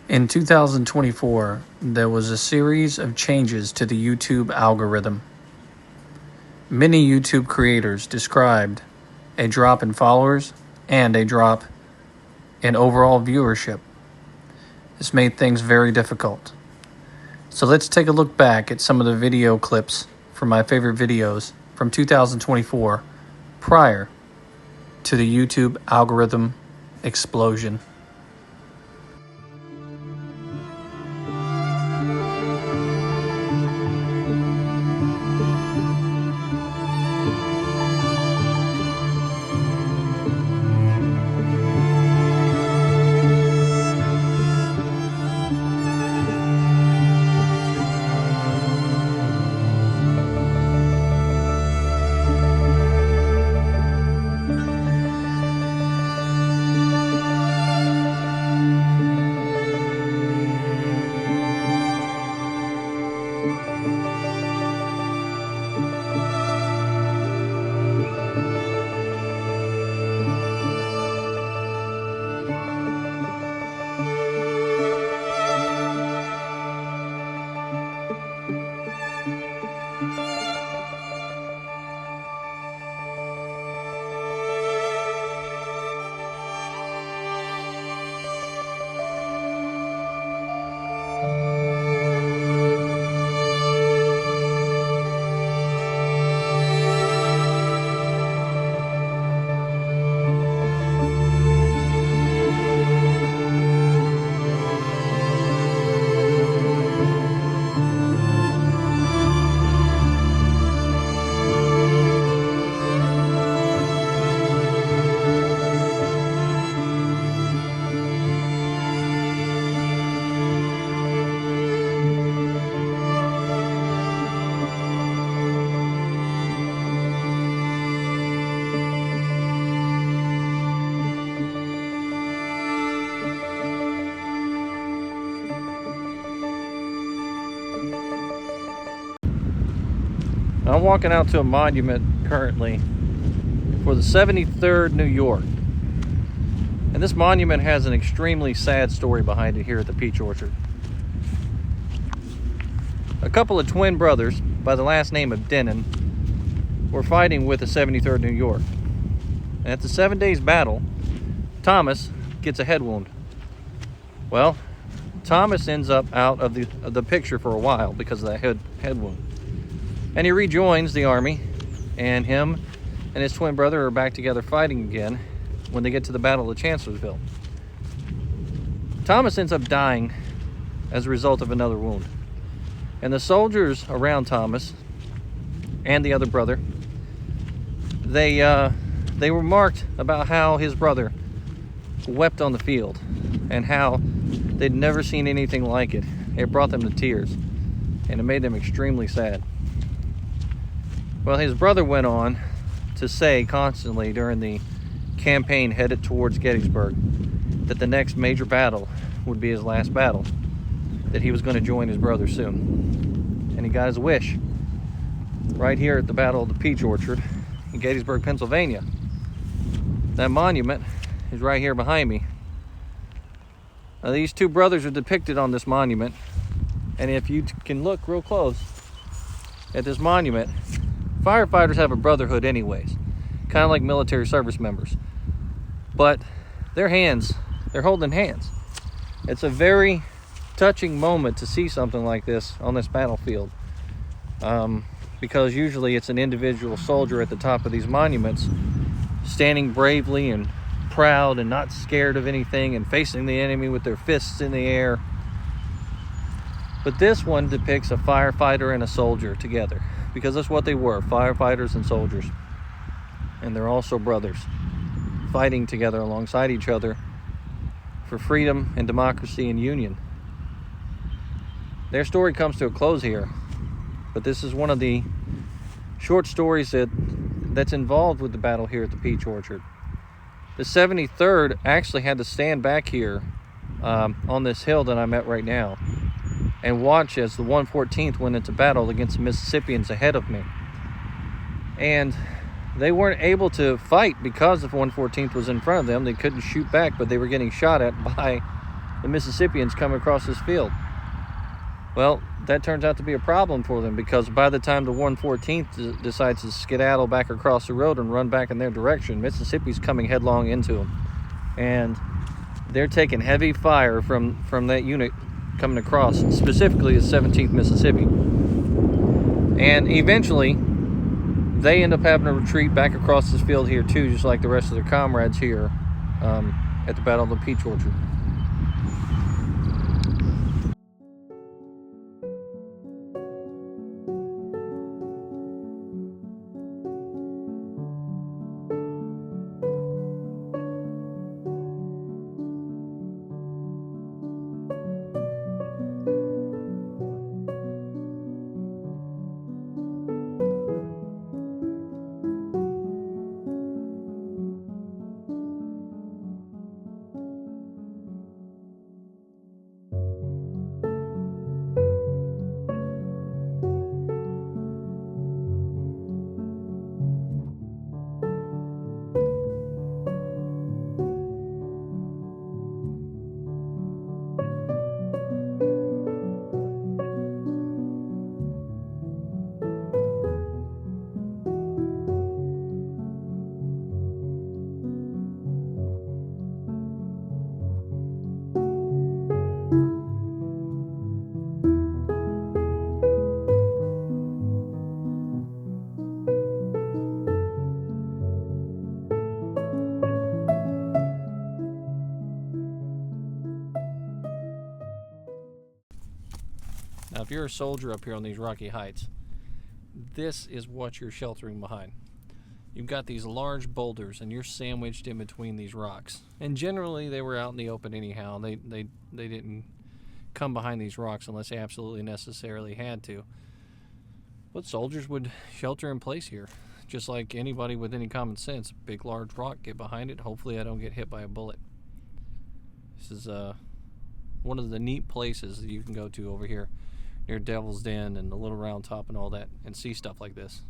In 2024, there was a series of changes to the YouTube algorithm. Many YouTube creators described a drop in followers and a drop in overall viewership. This made things very difficult. So let's take a look back at some of the video clips from my favorite videos from 2024 prior to the YouTube algorithm explosion. I'm walking out to a monument currently for the 73rd New York. And this monument has an extremely sad story behind it here at the Peach Orchard. A couple of twin brothers by the last name of Denon were fighting with the 73rd New York. And at the 7 days battle, Thomas gets a head wound. Well, Thomas ends up out of the picture for a while because of that head wound. And he rejoins the army, and him and his twin brother are back together fighting again when they get to the Battle of Chancellorsville. Thomas ends up dying as a result of another wound. And the soldiers around Thomas and the other brother, they remarked about how his brother wept on the field and how they'd never seen anything like it. It brought them to tears, and it made them extremely sad. Well, his brother went on to say constantly during the campaign headed towards Gettysburg that the next major battle would be his last battle, that he was going to join his brother soon. And he got his wish right here at the Battle of the Peach Orchard in Gettysburg, Pennsylvania. That monument is right here behind me. Now, these two brothers are depicted on this monument, and if you can look real close at this monument, firefighters have a brotherhood anyways, kind of like military service members. But they're holding hands. It's a very touching moment to see something like this on this battlefield. Because usually it's an individual soldier at the top of these monuments standing bravely and proud and not scared of anything and facing the enemy with their fists in the air. But this one depicts a firefighter and a soldier together, because that's what they were, firefighters and soldiers. And they're also brothers, fighting together alongside each other for freedom and democracy and union. Their story comes to a close here, but this is one of the short stories that's involved with the battle here at the Peach Orchard. The 73rd actually had to stand back here on this hill that I'm at right now and watch as the 114th went into battle against the Mississippians ahead of me. And they weren't able to fight because the 114th was in front of them. They couldn't shoot back, but they were getting shot at by the Mississippians coming across this field. Well, that turns out to be a problem for them, because by the time the 114th decides to skedaddle back across the road and run back in their direction, Mississippi's coming headlong into them. And they're taking heavy fire from that unit coming across, specifically the 17th Mississippi. And eventually, they end up having to retreat back across this field here too, just like the rest of their comrades here at the Battle of the Peach Orchard. Now, if you're a soldier up here on these rocky heights, this is what you're sheltering behind. You've got these large boulders, and you're sandwiched in between these rocks. And generally, they were out in the open anyhow. They didn't come behind these rocks unless they absolutely necessarily had to. But soldiers would shelter in place here, just like anybody with any common sense. Big, large rock, get behind it. Hopefully, I don't get hit by a bullet. This is one of the neat places that you can go to over here near Devil's Den and the Little Round Top and all that, and see stuff like this.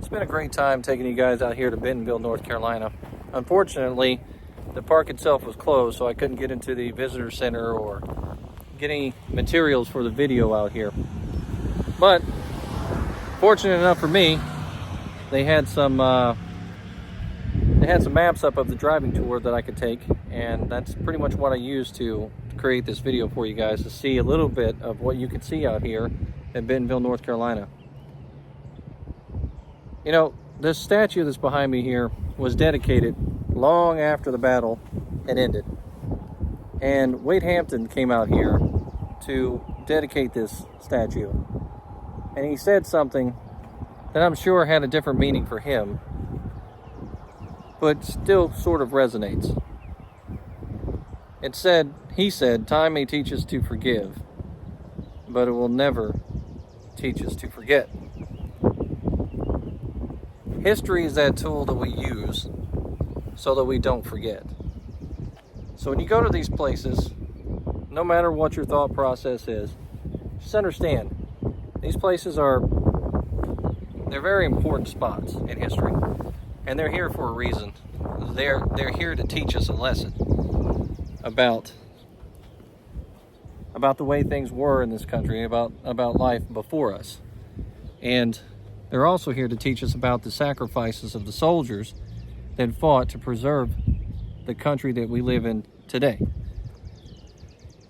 It's been a great time taking you guys out here to Bentonville, North Carolina. Unfortunately, the park itself was closed, so I couldn't get into the visitor center or get any materials for the video out here. But fortunate enough for me, they had some maps up of the driving tour that I could take, and that's pretty much what I used to create this video for you guys, to see a little bit of what you can see out here at Bentonville, North Carolina. You know, this statue that's behind me here was dedicated long after the battle had ended. And Wade Hampton came out here to dedicate this statue. And he said something that I'm sure had a different meaning for him, but still sort of resonates. He said, "Time may teach us to forgive, but it will never teach us to forget." History is that tool that we use so that we don't forget. So when you go to these places, no matter what your thought process is, just understand, these places they're very important spots in history, and they're here for a reason. They're here to teach us a lesson about the way things were in this country, about life before us. And they're also here to teach us about the sacrifices of the soldiers that fought to preserve the country that we live in today.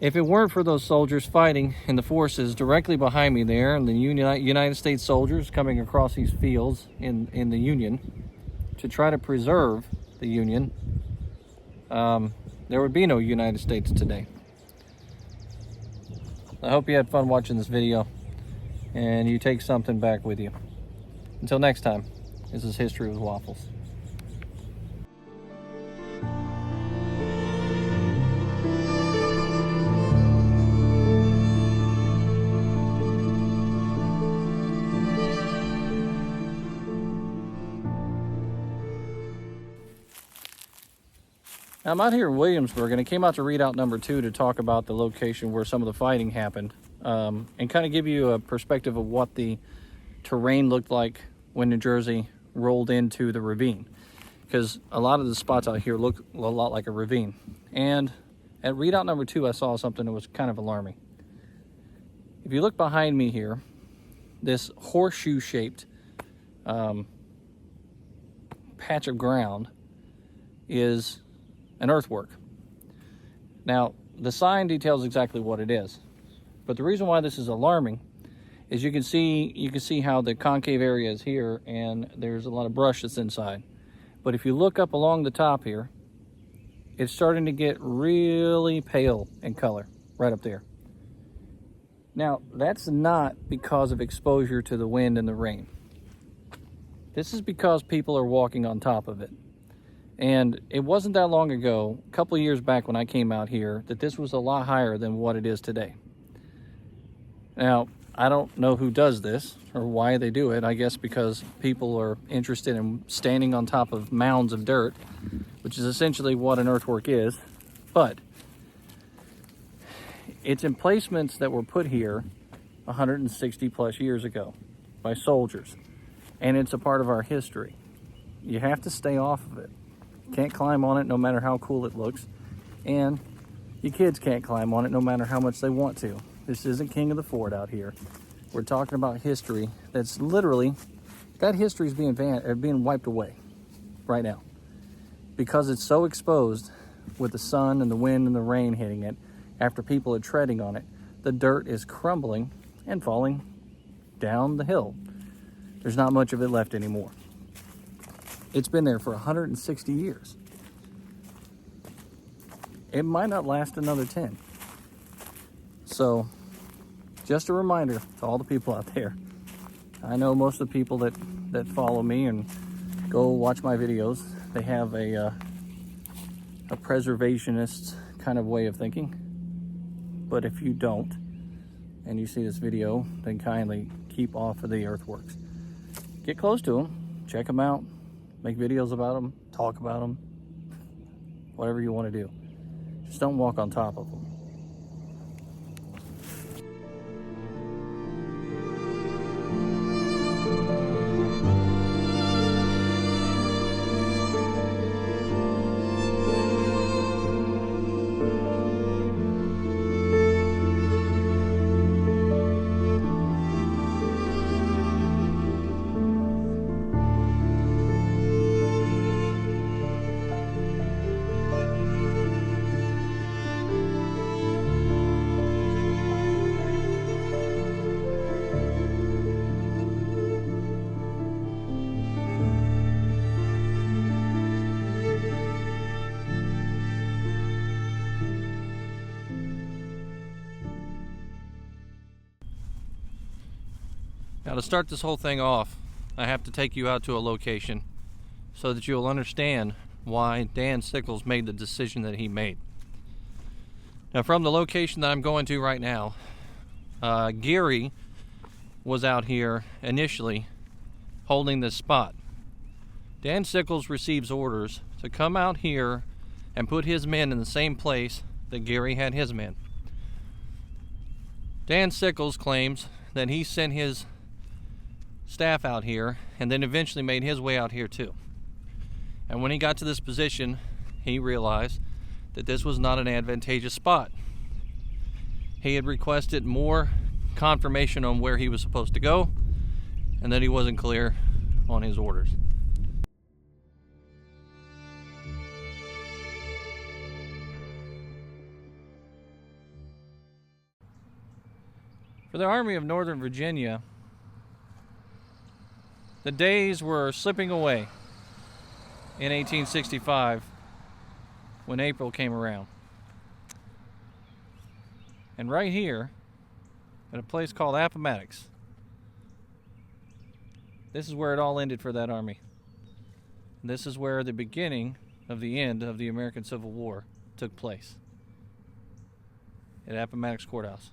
If it weren't for those soldiers fighting in the forces directly behind me there, and the United States soldiers coming across these fields in the Union to try to preserve the Union, there would be no United States today. I hope you had fun watching this video and you take something back with you. Until next time, this is History with Waffles. Now, I'm out here in Williamsburg, and I came out to Redoubt number 2 to talk about the location where some of the fighting happened, and kind of give you a perspective of what the terrain looked like when New Jersey rolled into the ravine, because a lot of the spots out here look a lot like a ravine. And at Redoubt number 2, I saw something that was kind of alarming. If you look behind me here, this horseshoe-shaped patch of ground is an earthwork. Now, the sign details exactly what it is, but the reason why this is alarming is you can see how the concave area is here, and there's a lot of brush that's inside. But if you look up along the top here, it's starting to get really pale in color right up there. Now, that's not because of exposure to the wind and the rain. This is because people are walking on top of it. And it wasn't that long ago, a couple of years back when I came out here, that this was a lot higher than what it is today. Now, I don't know who does this or why they do it. I guess because people are interested in standing on top of mounds of dirt, which is essentially what an earthwork is. But it's emplacements that were put here 160 plus years ago by soldiers. And it's a part of our history. You have to stay off of it. You can't climb on it no matter how cool it looks. And your kids can't climb on it no matter how much they want to. This isn't King of the Fort out here. We're talking about history that's literally, that history is being wiped away right now. Because it's so exposed with the sun and the wind and the rain hitting it, after people are treading on it, the dirt is crumbling and falling down the hill. There's not much of it left anymore. It's been there for 160 years. It might not last another 10. So, just a reminder to all the people out there. I know most of the people that follow me and go watch my videos, they have a preservationist kind of way of thinking. But if you don't, and you see this video, then kindly keep off of the earthworks. Get close to them, check them out, make videos about them, talk about them, whatever you want to do. Just don't walk on top of them. Now, to start this whole thing off, I have to take you out to a location so that you'll understand why Dan Sickles made the decision that he made. Now, from the location that I'm going to right now, Geary was out here initially holding this spot. Dan Sickles receives orders to come out here and put his men in the same place that Geary had his men. Dan Sickles claims that he sent his staff out here and then eventually made his way out here too. And when he got to this position, he realized that this was not an advantageous spot. He had requested more confirmation on where he was supposed to go, and that he wasn't clear on his orders. For the Army of Northern Virginia, the days were slipping away in 1865 when April came around. And right here, at a place called Appomattox, this is where it all ended for that army. This is where the beginning of the end of the American Civil War took place, at Appomattox Courthouse.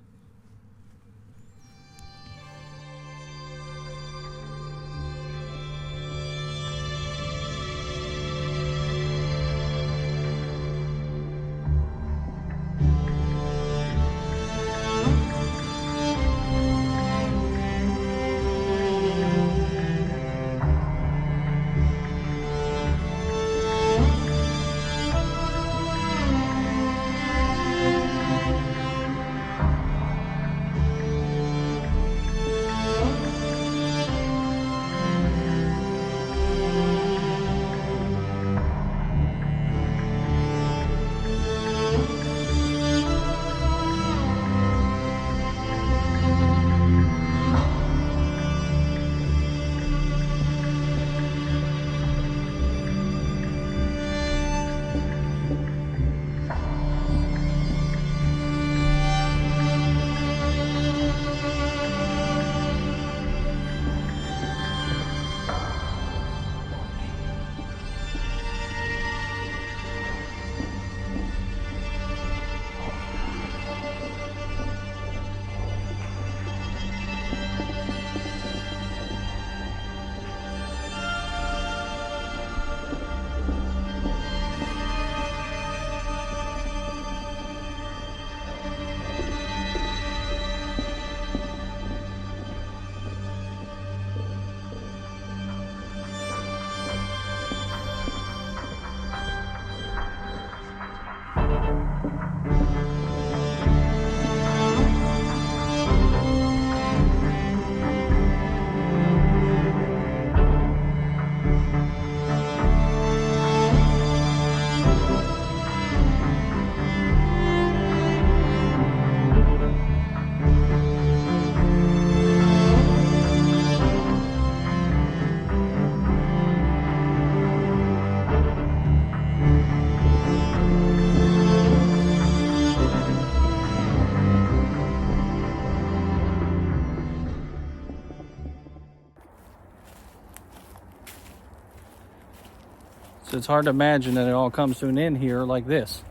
So it's hard to imagine that it all comes to an end here like this,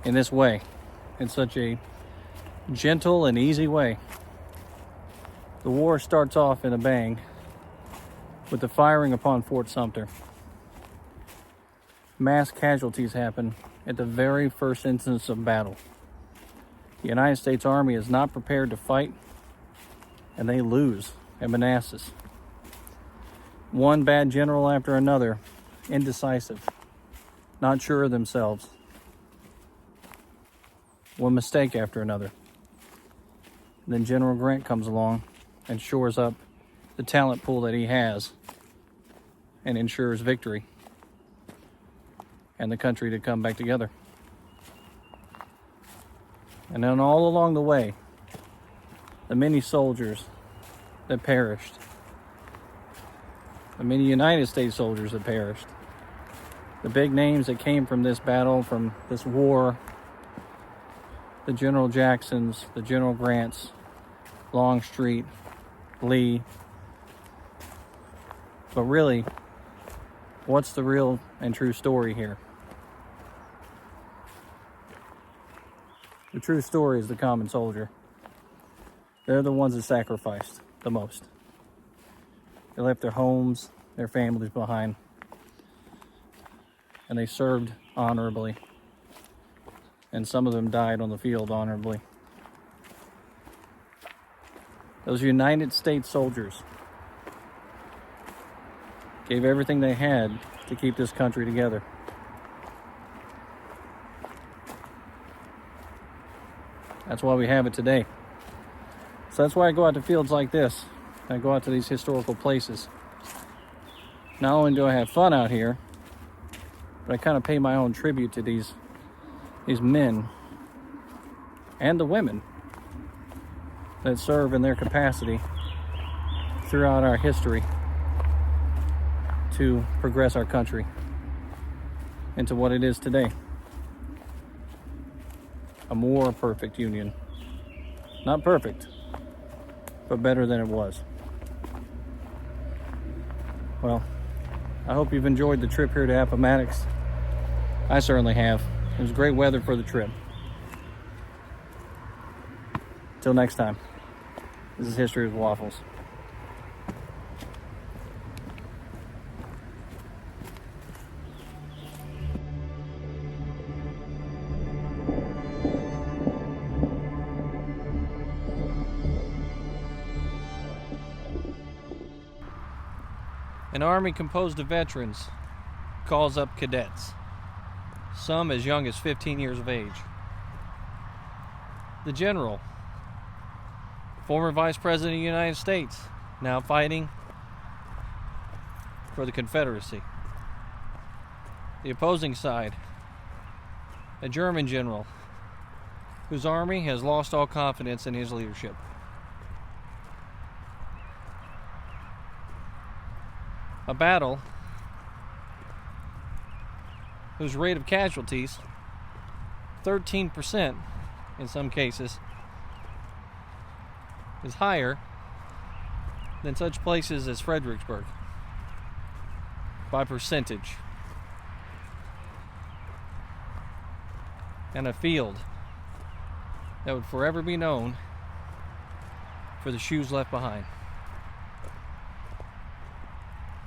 in this way, in such a gentle and easy way. The war starts off in a bang with the firing upon Fort Sumter. Mass casualties happen at the very first instance of battle. The United States Army is not prepared to fight, and they lose at Manassas. One bad general after another, indecisive, not sure of themselves. One mistake after another. And then General Grant comes along and shores up the talent pool that he has and ensures victory and the country to come back together. And then all along the way, the many soldiers that perished, the many United States soldiers that perished, the big names that came from this battle, from this war, the General Jacksons, the General Grants, Longstreet, Lee. But really, what's the real and true story here? The true story is the common soldier. They're the ones that sacrificed the most. They left their homes, their families behind, and they served honorably. And some of them died on the field honorably. Those United States soldiers gave everything they had to keep this country together. That's why we have it today. So that's why I go out to fields like this. I go out to these historical places. Not only do I have fun out here, but I kind of pay my own tribute to these men and the women that serve in their capacity throughout our history to progress our country into what it is today. A more perfect union. Not perfect, but better than it was. Well, I hope you've enjoyed the trip here to Appomattox. I certainly have. It was great weather for the trip. Till next time, this is History with Waffles. An army composed of veterans calls up cadets, some as young as 15 years of age. The general, former Vice President of the United States, now fighting for the Confederacy. The opposing side, a German general whose army has lost all confidence in his leadership. A battle whose rate of casualties, 13% in some cases, is higher than such places as Fredericksburg by percentage. And a field that would forever be known for the shoes left behind.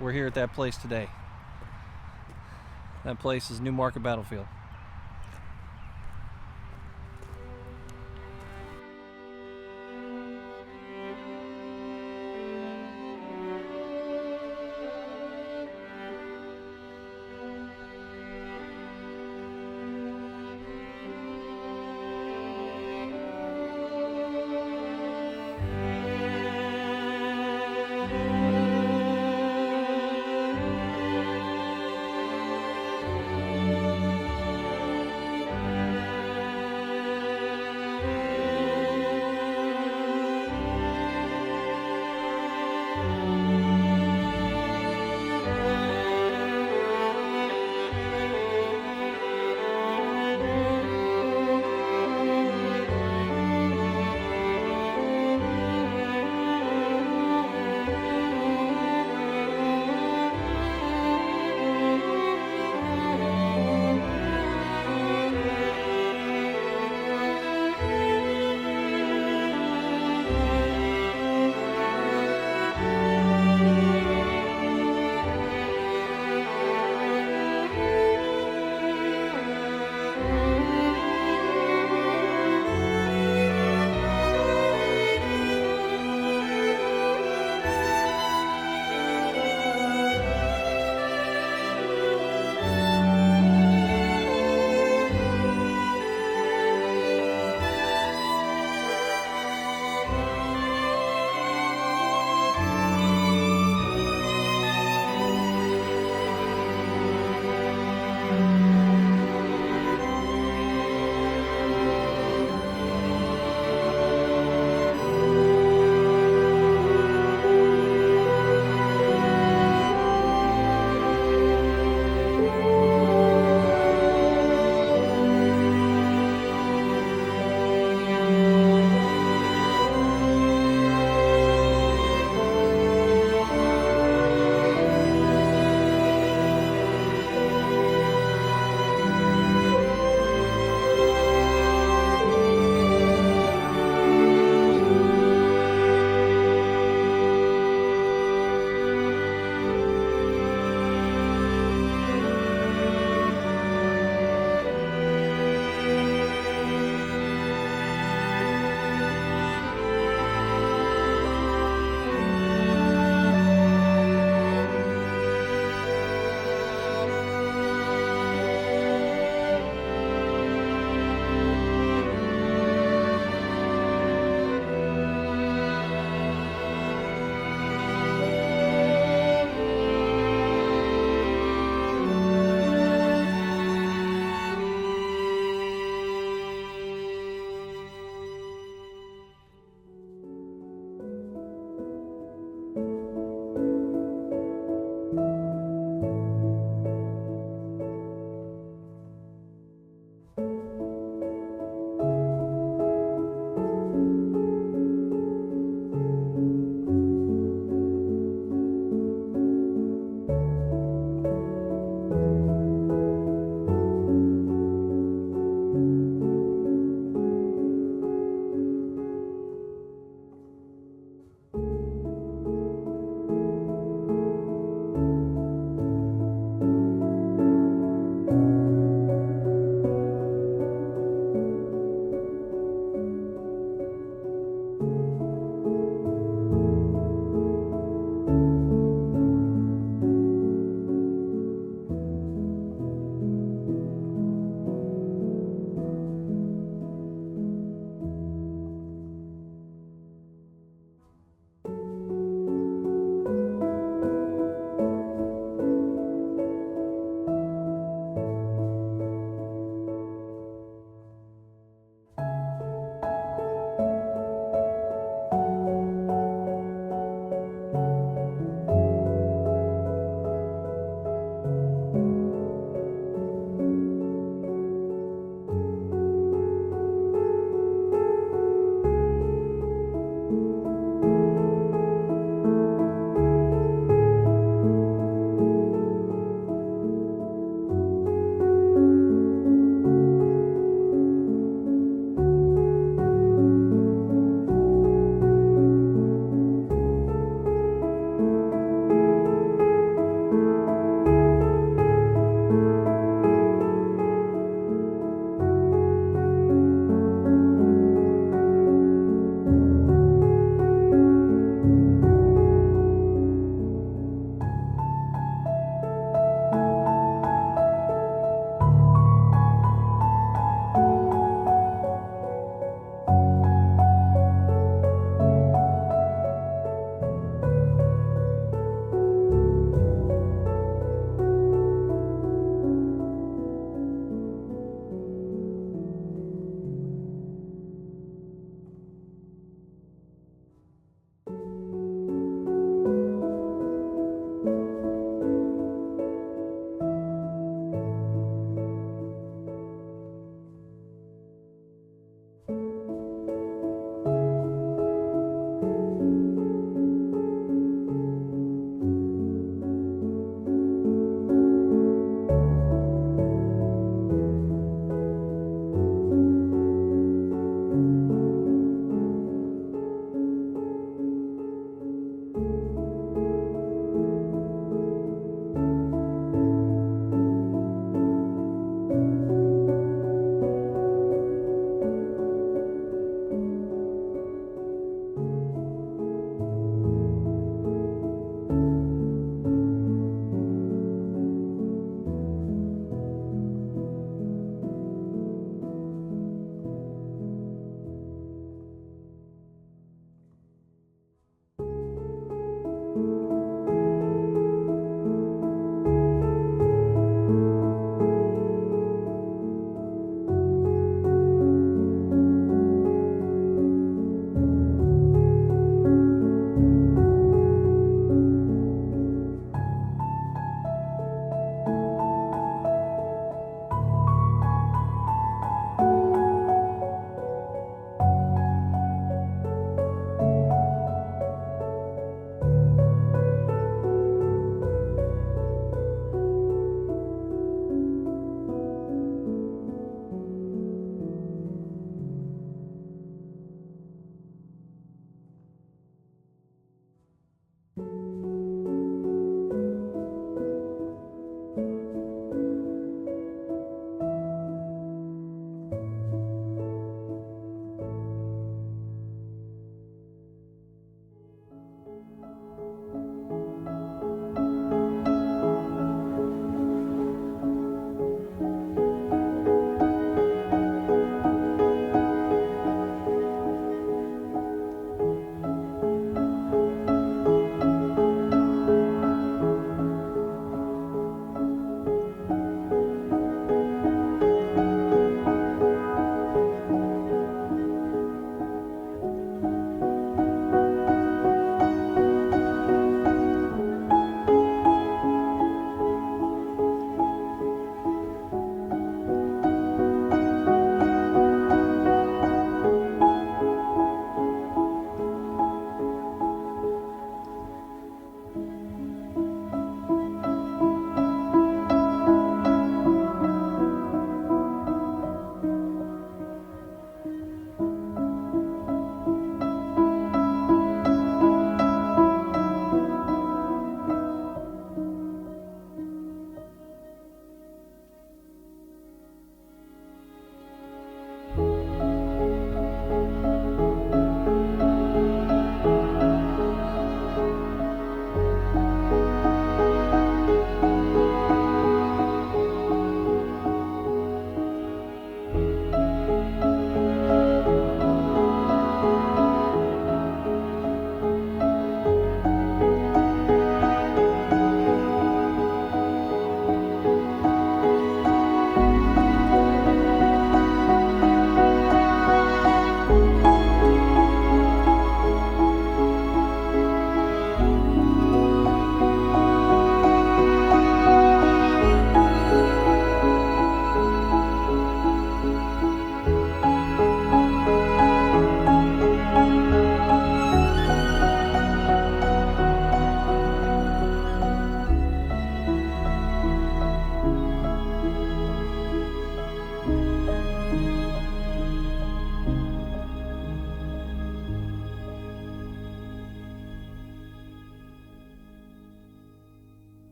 We're here at that place today. That place is New Market Battlefield.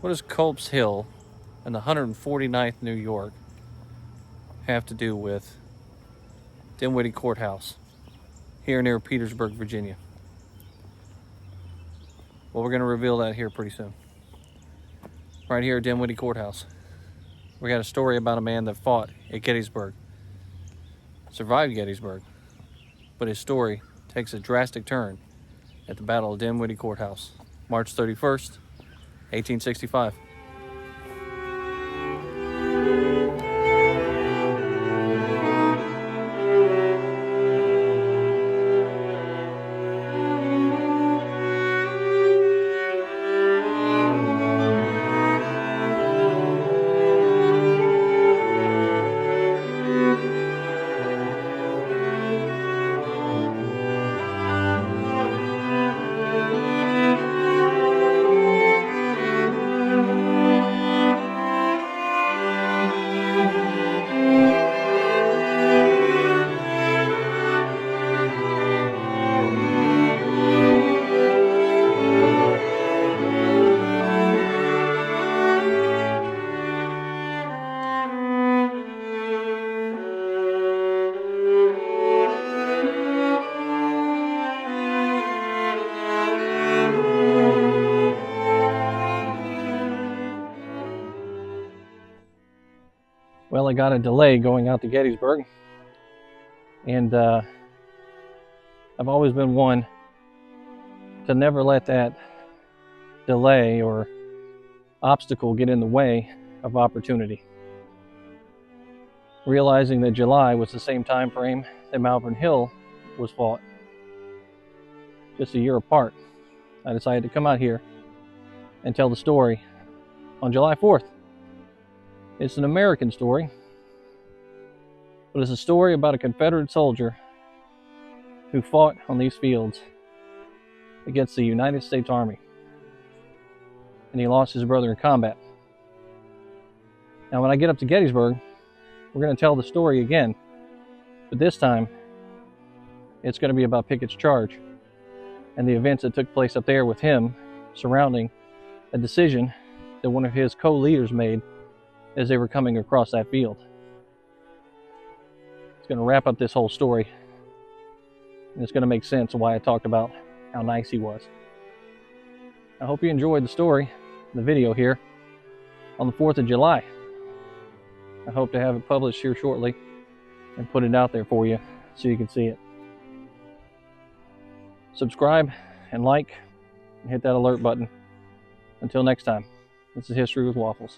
What does Culp's Hill and the 149th New York have to do with Dinwiddie Courthouse here near Petersburg, Virginia? Well, we're going to reveal that here pretty soon. Right here at Dinwiddie Courthouse. We got a story about a man that fought at Gettysburg, survived Gettysburg, but his story takes a drastic turn at the Battle of Dinwiddie Courthouse, March 31st, 1865. Well, I got a delay going out to Gettysburg, and I've always been one to never let that delay or obstacle get in the way of opportunity. Realizing that July was the same time frame that Malvern Hill was fought, just a year apart, I decided to come out here and tell the story on July 4th. It's an American story, but it's a story about a Confederate soldier who fought on these fields against the United States Army, and he lost his brother in combat. Now, when I get up to Gettysburg, we're going to tell the story again, but this time it's going to be about Pickett's charge and the events that took place up there with him surrounding a decision that one of his co-leaders made as they were coming across that field. It's going to wrap up this whole story, and it's going to make sense of why I talked about how nice he was. I hope you enjoyed the story, the video here on the 4th of July. I hope to have it published here shortly and put it out there for you so you can see it. Subscribe and like and hit that alert button. Until next time, this is History with Waffles.